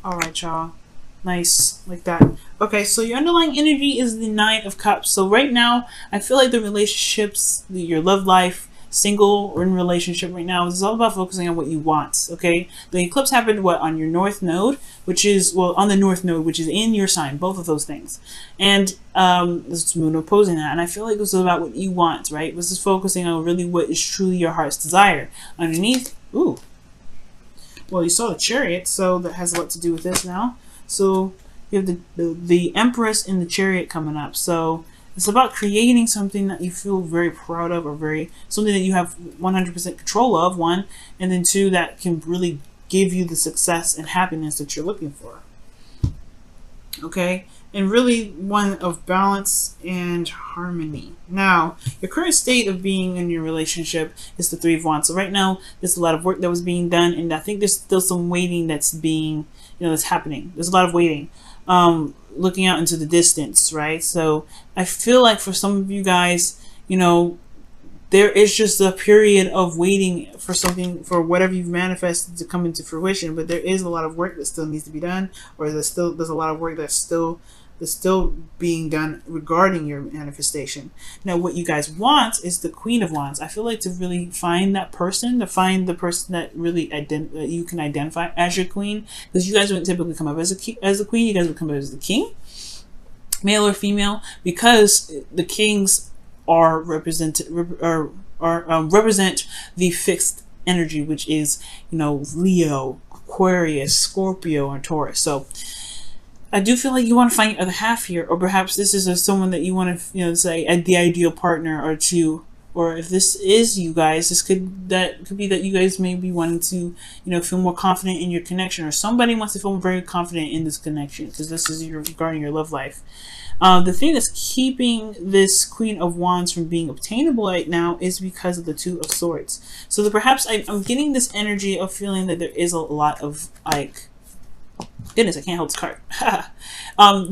All right, y'all. Nice, like that. Okay, so your underlying energy is the Nine of Cups. So right now, I feel like the relationships, your love life, single or in relationship right now, is all about focusing on what you want. Okay, the eclipse happened on your North Node, which is on the North Node, which is in your sign. Both of those things, and this moon opposing that. And I feel like it was about what you want, right? This is focusing on really what is truly your heart's desire. Underneath, ooh. Well, you saw the Chariot, so that has a lot to do with this now. So you have the Empress in the Chariot coming up. So it's about creating something that you feel very proud of, or something that you have 100% control of, one, and then two, that can really give you the success and happiness that you're looking for. Okay, and really one of balance and harmony. Now, your current state of being in your relationship is the Three of Wands. So right now, there's a lot of work that was being done, and I think there's still some waiting that's being, that's happening. There's a lot of waiting, looking out into the distance, right? So I feel like for some of you guys, there is just a period of waiting for something, for whatever you've manifested to come into fruition, but there is a lot of work that still needs to be done, or there's a lot of work that's still being done regarding your manifestation. Now, what you guys want is the Queen of Wands. I feel like to really find that person, to find the person that really that you can identify as your queen, because you guys wouldn't typically come up as a queen. You guys would come up as the king, male or female, because the kings are represent the fixed energy, which is Leo, Aquarius, Scorpio, and Taurus. So I do feel like you want to find your other half here, or perhaps this is someone that you want to say the ideal partner, or if this is you guys, could be that you guys may be wanting to feel more confident in your connection, or somebody wants to feel very confident in this connection, because this is regarding your love life. The thing that's keeping this Queen of Wands from being obtainable right now is because of the Two of Swords. So that perhaps I'm getting this energy of feeling that there is a lot of goodness, I can't hold this card.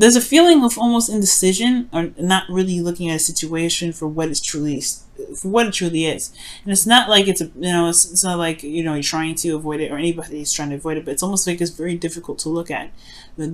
There's a feeling of almost indecision, or not really looking at a situation for what it truly is. And it's not like it's not like you're trying to avoid it, or anybody's trying to avoid it, but it's almost like it's very difficult to look at,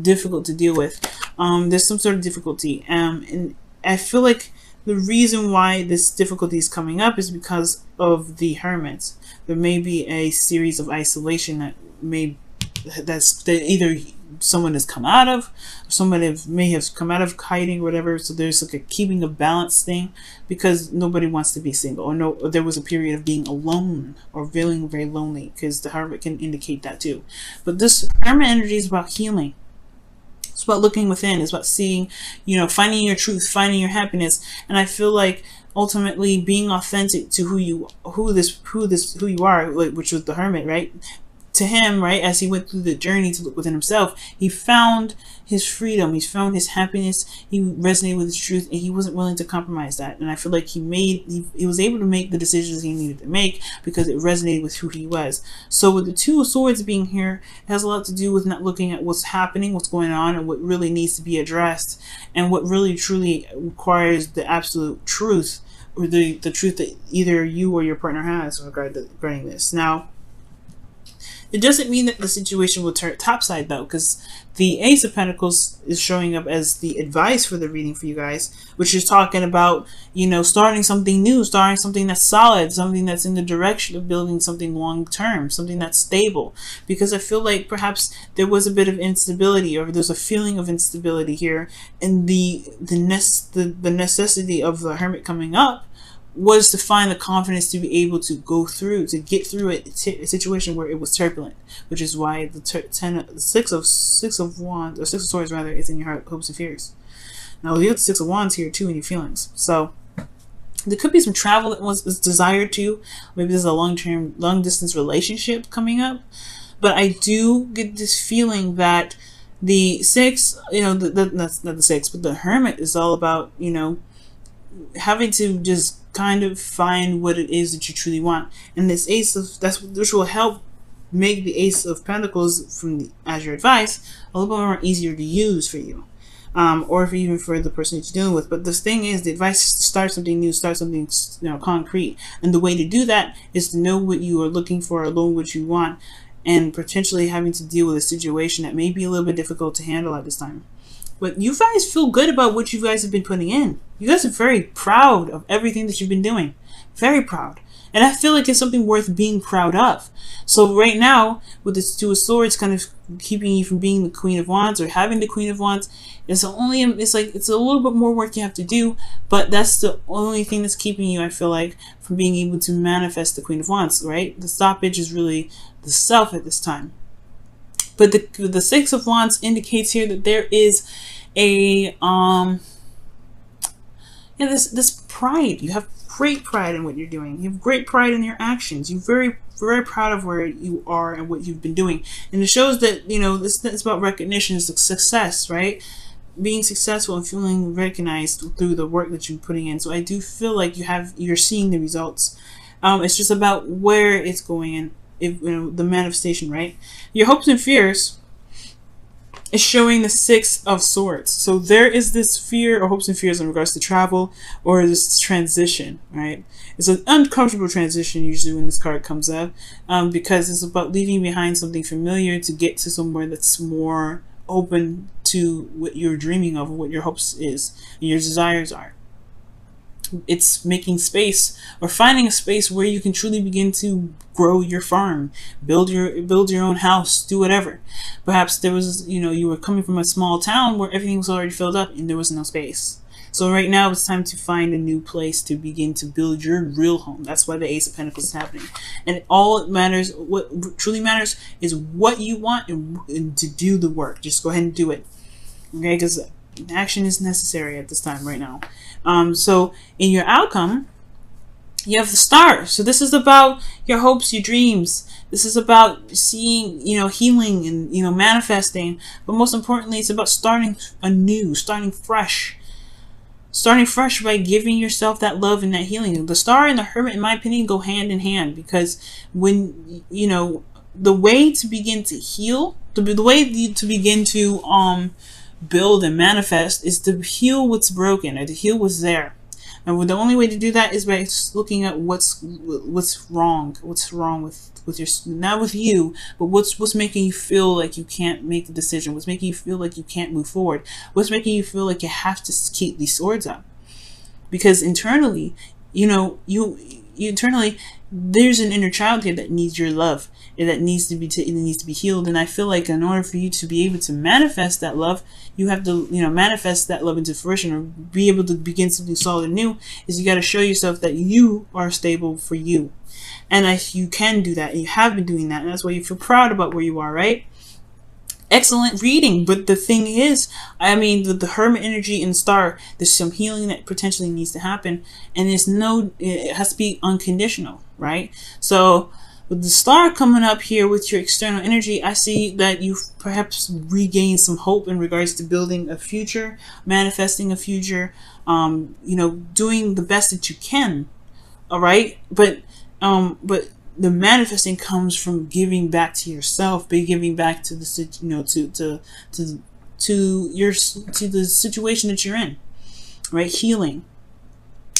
difficult to deal with. There's some sort of difficulty, and I feel like the reason why this difficulty is coming up is because of the Hermit. There may be a series of isolation that either someone has come out of, or someone may have come out of hiding, or whatever. So there's like a keeping of balance thing, because nobody wants to be single, or there was a period of being alone or feeling very lonely, because the Hermit can indicate that too. But this Hermit energy is about healing. It's about looking within. It's about seeing, finding your truth, finding your happiness. And I feel like ultimately being authentic to who you are, which was the Hermit, right? To him, right, as he went through the journey to look within himself, he found his freedom, he found his happiness, he resonated with his truth, and he wasn't willing to compromise that. And I feel like he was able to make the decisions he needed to make because it resonated with who he was. So with the Two of Swords being here, it has a lot to do with not looking at what's happening, what's going on, and what really needs to be addressed, and what really truly requires the absolute truth, or the truth that either you or your partner has regarding this. Now, it doesn't mean that the situation will turn topside, though, because the Ace of Pentacles is showing up as the advice for the reading for you guys, which is talking about, starting something new, starting something that's solid, something that's in the direction of building something long-term, something that's stable. Because I feel like perhaps there was a bit of instability, or there's a feeling of instability here, and the necessity of the Hermit coming up was to find the confidence to be able to get through a situation where it was turbulent, which is why the Six of Wands, or Six of Swords rather, is in your heart, hopes, and fears. Now you have the Six of Wands here too in your feelings. So there could be some travel that was desired to. Maybe there's a long distance relationship coming up. But I do get this feeling that the Six, that's not the Six, but the Hermit is all about, having to just kind of find what it is that you truly want. And this which will help make the Ace of Pentacles as your advice a little bit more easier to use for you, or even for the person that you're dealing with. But the thing is, the advice is to start something new, start something concrete, and the way to do that is to know what you are looking for, or know what you want, and potentially having to deal with a situation that may be a little bit difficult to handle at this time. But you guys feel good about what you guys have been putting in. You guys are very proud of everything that you've been doing. Very proud. And I feel like it's something worth being proud of. So right now, with this Two of Swords kind of keeping you from being the Queen of Wands or having the Queen of Wands, it's a little bit more work you have to do, but that's the only thing that's keeping you, I feel like, from being able to manifest the Queen of Wands, right? The stoppage is really the self at this time. But the Six of Wands indicates here that there is a this pride. You have great pride in what you're doing. You have great pride in your actions. You're very, very proud of where you are and what you've been doing. And it shows that, you know, this is about recognition, it's success, right? Being successful and feeling recognized through the work that you're putting in. So I do feel like you're seeing the results. It's just about where it's going in, the manifestation, right? Your hopes and fears is showing the Six of Swords. So there is this fear or hopes and fears in regards to travel or this transition, right? It's an uncomfortable transition usually when this card comes up, because it's about leaving behind something familiar to get to somewhere that's more open to what you're dreaming of, what your hopes is, and your desires are. It's making space or finding a space where you can truly begin to grow your farm, build your own house, do whatever. Perhaps there was, you were coming from a small town where everything was already filled up and there was no space. So right now it's time to find a new place to begin to build your real home. That's why the Ace of Pentacles is happening. And all it matters, what truly matters, is what you want and to do the work. Just go ahead and do it. Okay, because action is necessary at this time right now. So in your outcome, you have the Star. So this is about your hopes, your dreams. This is about seeing, healing and, manifesting. But most importantly, it's about starting anew, starting fresh. Starting fresh by giving yourself that love and that healing. The Star and the Hermit, in my opinion, go hand in hand, because when, the way to begin to heal, the way to begin to build and manifest is to heal what's broken or to heal what's there. And the only way to do that is by looking at what's wrong with your, not with you, but what's making you feel like you can't make the decision, what's making you feel like you can't move forward, what's making you feel like you have to keep these swords up. Because internally, internally there's an inner child here that needs your love and that needs to be healed. And I feel like in order for you to be able to manifest that love, you have to manifest that love into fruition, or be able to begin something solid and new. Is you got to show yourself that you are stable for you, and you can do that, and you have been doing that, and that's why you feel proud about where you are, right? Excellent reading. But the thing is, the Hermit energy and Star, there's some healing that potentially needs to happen, and it has to be unconditional, right? So with the Star coming up here with your external energy, I see that you perhaps regain some hope in regards to building a future, manifesting a future, doing the best that you can. All right, but the manifesting comes from giving back to yourself, by giving back to the the situation that you're in, right? Healing.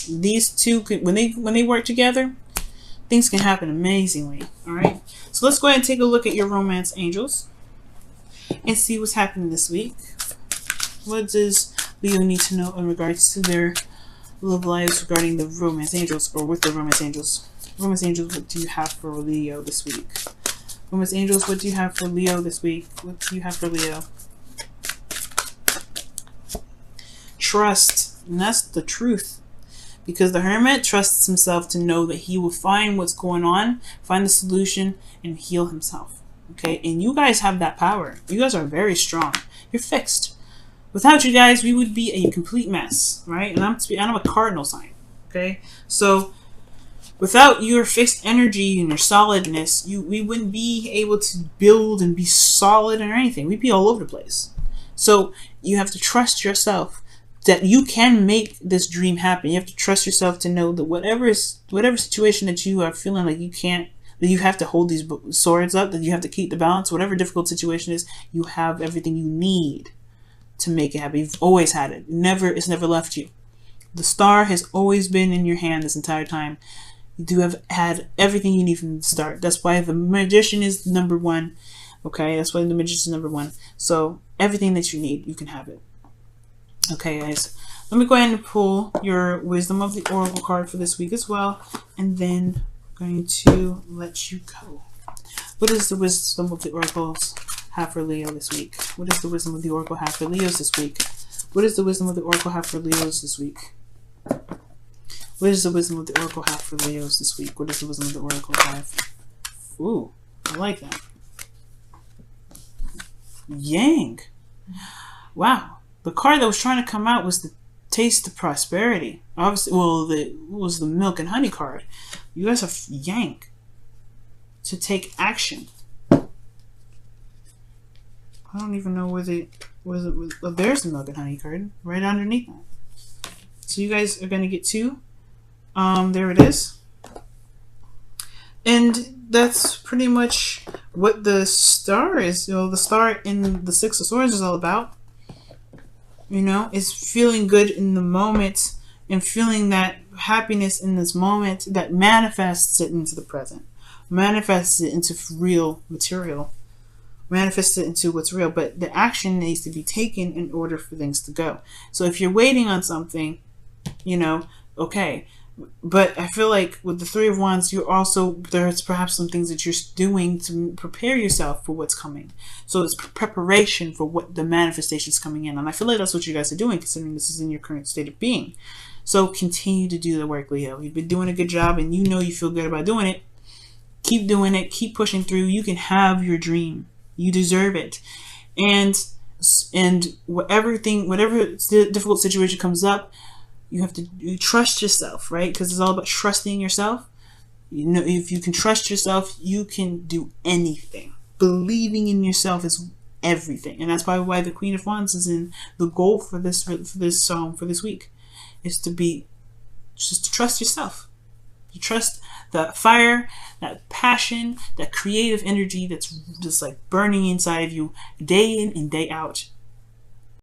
These two when they work together, things can happen amazingly. All right, so let's go ahead and take a look at your romance angels and see what's happening this week. What does Leo need to know in regards to their love lives regarding the romance angels, or with the romance angels? Romance angels, what do you have for Leo this week? Romance angels, what do you have for Leo this week? What do you have for Leo? Trust. And that's the truth. Because the Hermit trusts himself to know that he will find what's going on, find the solution, and heal himself. Okay? And you guys have that power. You guys are very strong. You're fixed. Without you guys, we would be a complete mess. Right? And I'm a cardinal sign. Okay? So without your fixed energy and your solidness, we wouldn't be able to build and be solid or anything. We'd be all over the place. So you have to trust yourself that you can make this dream happen. You have to trust yourself to know that whatever situation that you are feeling like you can't, that you have to hold these swords up, that you have to keep the balance, whatever difficult situation is, you have everything you need to make it happen. You've always had it. It's never left you. The Star has always been in your hand this entire time. You do have had everything you need from the start. That's why the Magician is number one. Okay, that's why the Magician is number one. So everything that you need, you can have it. Okay, guys. Let me go ahead and pull your Wisdom of the Oracle card for this week as well. And then I'm going to let you go. What is the Wisdom of the Oracles have for Leo this week? What is the Wisdom of the Oracle have for Leos this week? What is the Wisdom of the Oracle have for Leos this week? What is the Wisdom of the Oracle have for Leos this week? What does the Wisdom of the Oracle have? Ooh, I like that. Yang. Wow. The card that was trying to come out was the Taste of Prosperity. Obviously, well, it was the Milk and Honey card. You guys have Yang. To take action. I don't even know where the... well, there's the Milk and Honey card. Right underneath that. So you guys are going to get two. There it is. And that's pretty much what the star is. You know, the star in the Six of Swords is all about. You know, is feeling good in the moment and feeling that happiness in this moment that manifests it into the present. Manifests it into real material. Manifests it into what's real. But the action needs to be taken in order for things to go. So if you're waiting on something, you know, okay. But I feel like with the Three of Wands, you're also, there's perhaps some things that you're doing to prepare yourself for what's coming. So it's preparation for what the manifestation is coming in. And I feel like that's what you guys are doing, considering this is in your current state of being. So continue to do the work, Leo. You've been doing a good job and you know you feel good about doing it. Keep doing it. Keep pushing through. You can have your dream. You deserve it. And whatever difficult situation comes up, you have to trust yourself, right? Because it's all about trusting yourself. You know, if you can trust yourself, you can do anything. Believing in yourself is everything, and that's probably why the Queen of Wands is in the goal for this week, is to be just to trust yourself. You trust that fire, that passion, that creative energy that's just like burning inside of you day in and day out.